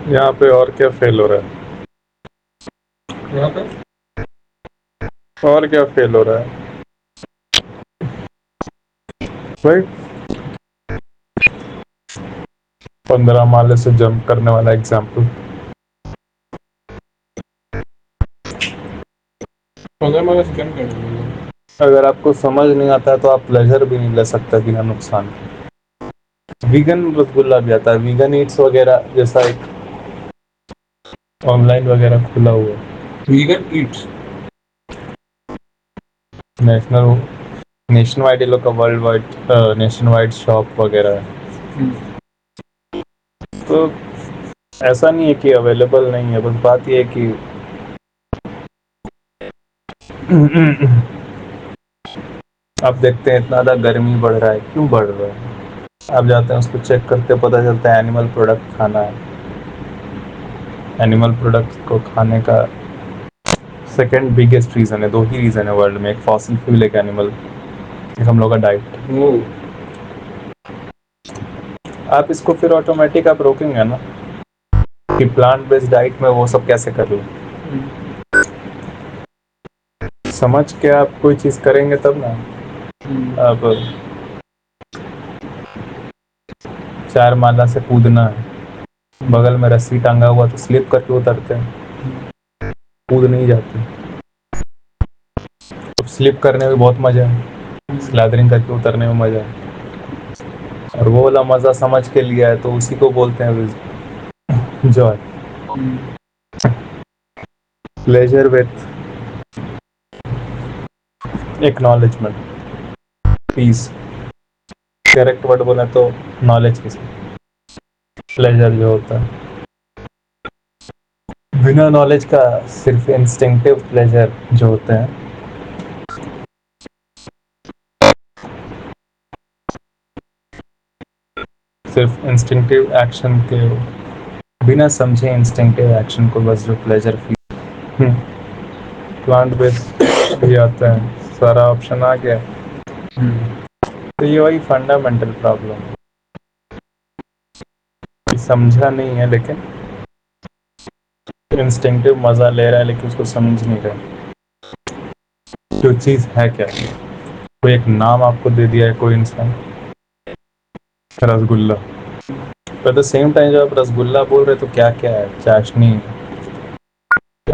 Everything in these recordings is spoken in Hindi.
यहाँ पे और क्या फेल हो रहा है? यहाँ पे और क्या फेल हो रहा है भाई? 15 माले से जंप करने वाला एग्जाम्पल। 15 माला से जंप कर देंगे। अगर आपको समझ नहीं आता है तो आप प्लेजर भी नहीं ले सकते बिना नुकसान के। वीगन रसगुल्ला भी आता है, वीगन ईट्स वगैरह जैसा एक ऑनलाइन वगैरह खुला हुआ है। Vegan Yeats national nation wide, ये लोग का world wide nation wide shop वगैरह है। तो ऐसा नहीं है कि अवेलेबल नहीं है, बस बात ये है कि आप देखते हैं इतना ज़्यादा गर्मी बढ़ रहा है, क्यों बढ़ रहा है? आप जाते हैं उसको चेक करते, पता चलता है एनिमल प्रोडक्ट खाना है। एनिमल प्रोडक्ट को खाने का सेकेंड बिगेस्ट रीज़न है, दो ही रीज़न है वर्ल्ड में, एक फॉसिल फ्यूल, एक एनिमल, एक हम लोग का डाइट। आप इसको फिर ऑटोमेटिक आप रोकेंगे ना कि प्लांट बेस्ड डाइट में वो सब कैसे कर लो। समझ के आप कोई चीज़ करेंगे तब ना। अब 4 माला से कूदना है, बगल में रस्सी टांगा हुआ तो स्लिप करके उतरते हैं, कूद नहीं जाते। तो स्लिप करने में बहुत मजा है, स्लैदरिंग करके उतरने में मजा है, और वो वाला मजा समझ के लिया है तो उसी को बोलते हैं joy, pleasure with acknowledgement, peace. Correct word बोले तो नॉलेज के साथ प्लेजर जो होता है, बिना नॉलेज का सिर्फ इंस्टिंक्टिव प्लेजर जो होते हैं, सिर्फ इंस्टिंक्टिव एक्शन के, बिना समझे इंस्टिंक्टिव एक्शन को बस जो प्लेजर फील। प्लांट बेस्ड भी आता है, सारा ऑप्शन आ गया। तो ये वही फंडामेंटल प्रॉब्लम है, समझा नहीं है लेकिन इंस्टिंक्टिव मजा ले रहा है, लेकिन उसको समझ नहीं रहा जो चीज है क्या। कोई एक नाम आपको दे दिया है कोई इंसान, rasgulla. At the same time जब आप रसगुल्ला बोल रहे तो क्या क्या है, चाशनी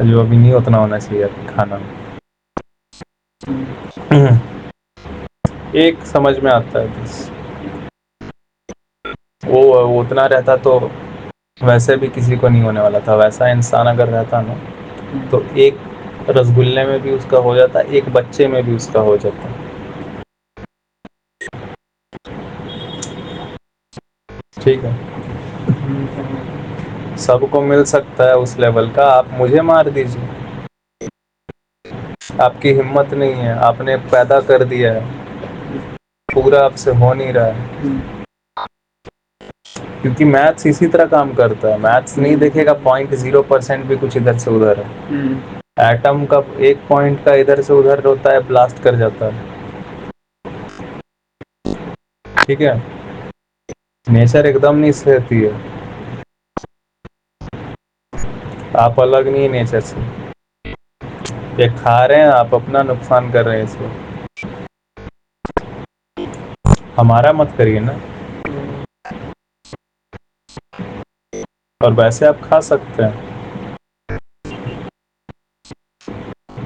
जो अभी नहीं उतना होना चाहिए खाना में। एक समझ में आता है बस, वो उतना रहता तो वैसे भी किसी को नहीं होने वाला था। वैसा इंसान अगर रहता ना तो एक रसगुल्ले में भी उसका हो जाता, एक बच्चे में भी उसका हो जाता। ठीक है, सबको मिल सकता है उस लेवल का। आप मुझे मार दीजिए, आपकी हिम्मत नहीं है, आपने पैदा कर दिया है, पूरा आपसे हो नहीं रहा है। क्योंकि मैथ्स इसी तरह काम करता है, मैथ्स नहीं देखेगा 0.0% भी कुछ इधर से उधर है। एटम का एक पॉइंट का इधर से उधर होता है, ब्लास्ट कर जाता है। ठीक है, नेचर एकदम नहीं सहती है, आप अलग नहीं है नेचर से। ये खा रहे हैं, आप अपना नुकसान कर रहे हैं इसको, हमारा मत करिए ना। और वैसे आप खा सकते हैं,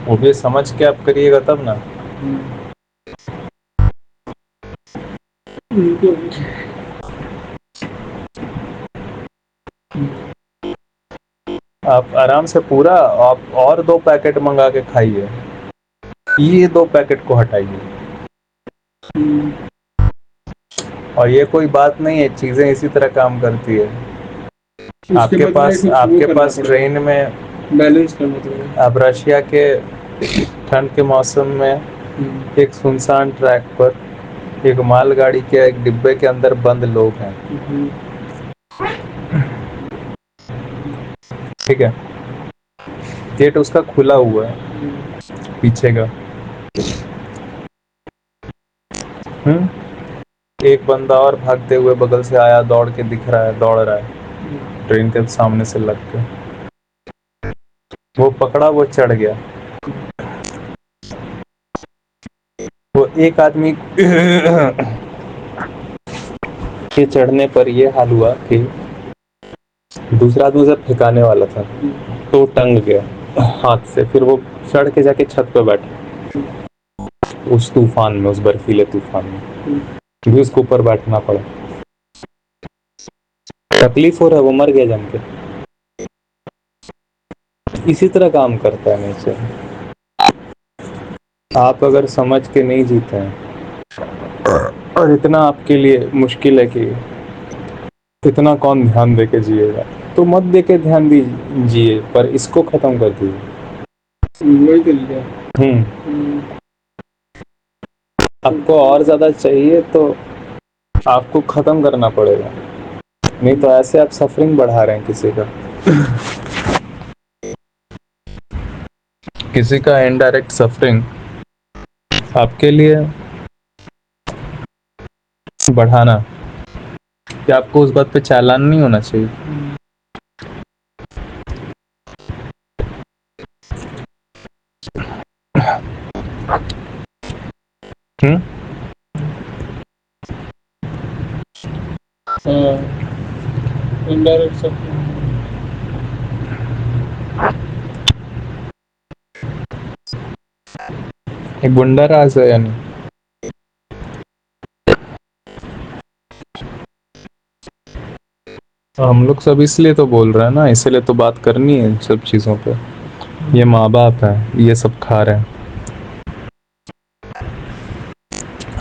वो भी समझ के आप करिएगा तब ना। आप आराम से पूरा आप और 2 पैकेट मंगा के खाइए, ये 2 पैकेट को हटाइए। और ये कोई बात नहीं है, चीजें इसी तरह काम करती है। आपके पास ट्रेन में बैलेंस करना पड़ेगा। आप रशिया के ठंड के मौसम में एक सुनसान ट्रैक पर एक मालगाड़ी के एक डिब्बे के अंदर बंद लोग हैं। ठीक है, गेट उसका खुला हुआ है पीछे का। एक बंदा और भागते हुए बगल से आया, दौड़ के दिख रहा है, दौड़ रहा है। ट्रेन के सामने से लग के वो पकड़ा, वो चढ़ गया। वो एक आदमी के चढ़ने पर ये हाल हुआ कि दूसरा आदमी उसे फेंकाने वाला था, तो वो टंग गया हाथ से। फिर वो चढ़ के जाके छत पे बैठा उस तूफान में, उस बर्फीले तूफान में भी उसको ऊपर बैठना पड़ा। तकलीफ हो रहा है, वो मर गया जम के। इसी तरह काम करता है नेचर। आप अगर समझ के नहीं जीते हैं और इतना आपके लिए मुश्किल है कि इतना कौन ध्यान दे के जिएगा, तो मत दे के ध्यान दीजिए, पर इसको खत्म कर दीजिए। आपको और ज्यादा चाहिए तो आपको खत्म करना पड़ेगा, नहीं तो ऐसे आप सफरिंग बढ़ा रहे हैं किसी का इनडायरेक्ट सफरिंग आपके लिए बढ़ाना। कि आपको उस बात पे चालान नहीं होना चाहिए। इनडायरेक्ट सफरिंग एक गुंडा राज है यानी। हम लोग सब इसलिए तो बोल रहे हैं ना, इसलिए तो बात करनी है इन सब चीज़ों पे। ये माँ बाप है, ये सब खा रहे हैं।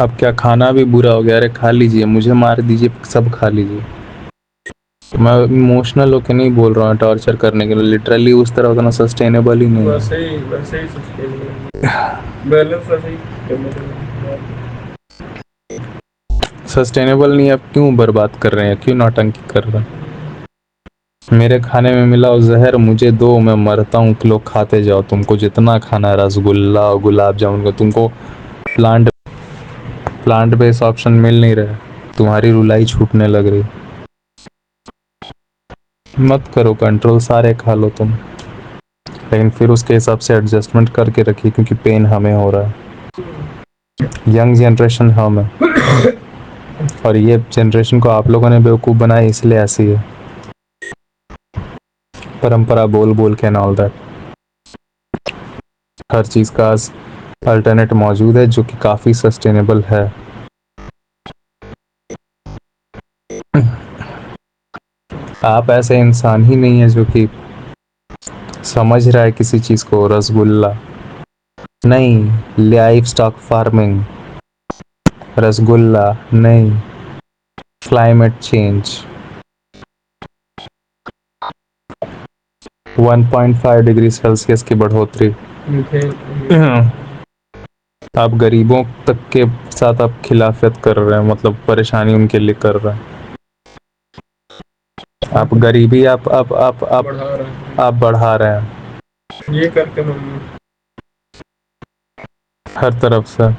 अब क्या खाना भी बुरा हो गया? अरे खा लीजिए, मुझे मार दीजिए, सब खा लीजिए। मैं इमोशनल होके नहीं बोल रहा हूँ टॉर्चर करने के लिए, लिटरली उस तरह उतना सस्टेनेबल ही नहीं है। वैसे ही बैलेंस वैसे सस्टेनेबल नहीं है। अब क्यों बर्बाद कर रहे हैं, क्यों नौटंकी कर रहे हैं? मेरे खाने में मिला जहर, मुझे दो, मैं मरता हूँ, लोग खाते जाओ। तुमको जितना खाना है, रसगुल्ला गुलाब जामुन का, तुमको प्लांट बेस्ड ऑप्शन मिल नहीं रहे, तुम्हारी रुलाई छूटने लग रही। मत करो कंट्रोल, सारे खा लो तुम, लेकिन फिर उसके हिसाब से एडजस्टमेंट करके रखिए, क्योंकि पेन हमें हो रहा है। यंग जनरेशन हम है, और ये जनरेशन को आप लोगों ने बेवकूफ़ बनाया, इसलिए ऐसी है। परंपरा बोल बोल के एंड ऑल दैट। हर चीज़ का अल्टरनेट मौजूद है जो कि काफ़ी सस्टेनेबल है। आप ऐसे इंसान ही नहीं है जो कि समझ रहा है किसी चीज़ को। रसगुल्ला नहीं, लाइव स्टॉक फार्मिंग। रसगुल्ला नहीं, क्लाइमेट चेंज। 1.5 डिग्री सेल्सियस की बढ़ोतरी। आप गरीबों तक के साथ आप खिलाफत कर रहे हैं, मतलब परेशानी उनके लिए कर रहे हैं। आप गरीबी आप बढ़ा रहे हैं ये करके हम हर तरफ से।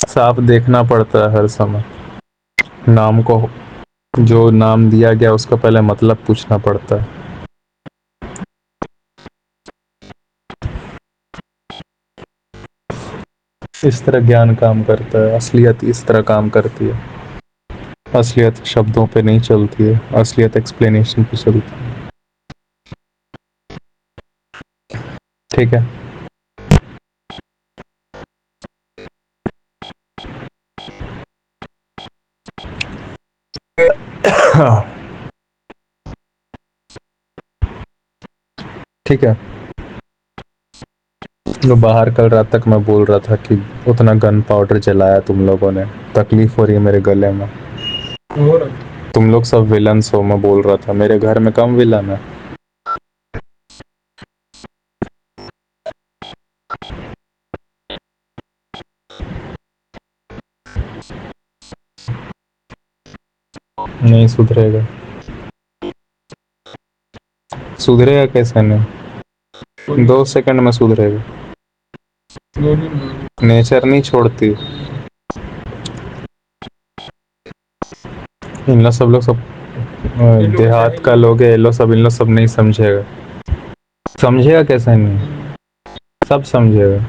साफ देखना पड़ता है हर समय। नाम को, जो नाम दिया गया उसका पहले मतलब पूछना पड़ता है। इस तरह ज्ञान काम करता है, असलियत इस तरह काम करती है। असलियत शब्दों पे नहीं चलती है, असलियत एक्सप्लेनेशन पे चलती है। ठीक है। ठीक है। जो बाहर कल रात तक मैं बोल रहा था कि उतना गन पाउडर जलाया तुम लोगों ने, तकलीफ हो रही है मेरे गले में। तुम लोग सब विलन्स हो, मैं बोल रहा था। मेरे घर में कम विलन है। नहीं सुधरेगा। सुधरेगा कैसे? नहीं, 2 सेकंड में सुधरेगा। नेचर नहीं छोड़ती। इन लोग सब देहात का लोग है, इन लोग सब नहीं समझेगा। समझेगा कैसे नहीं, सब समझेगा।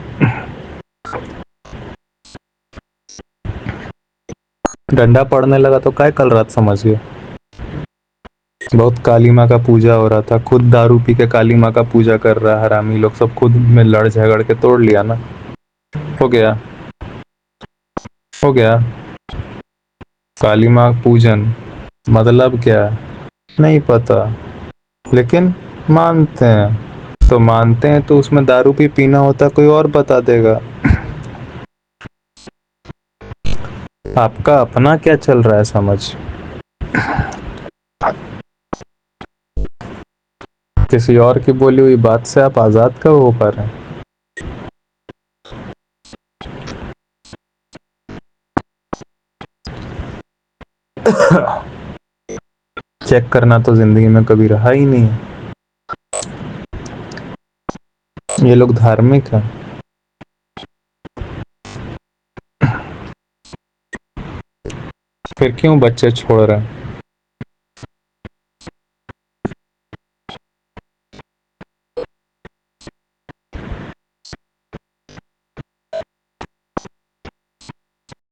डंडा पड़ने लगा तो काय कल रात समझ गए। बहुत काली माँ का पूजा हो रहा था, खुद दारू पी के काली माँ का पूजा कर रहा है हरामी लोग सब, खुद में लड़ झगड़ के तोड़ लिया ना। हो गया, हो गया। काली माँ पूजन मतलब क्या नहीं पता, लेकिन मानते हैं तो मानते हैं, तो उसमें दारू भी पीना होता कोई और बता देगा। आपका अपना क्या चल रहा है समझ, किसी और की बोली हुई बात से आप आजाद कब हो पा रहे हैं। चेक करना तो जिंदगी में कभी रहा ही नहीं है। ये लोग धार्मिक हैं, फिर क्यों बच्चे छोड़ रहे हैं।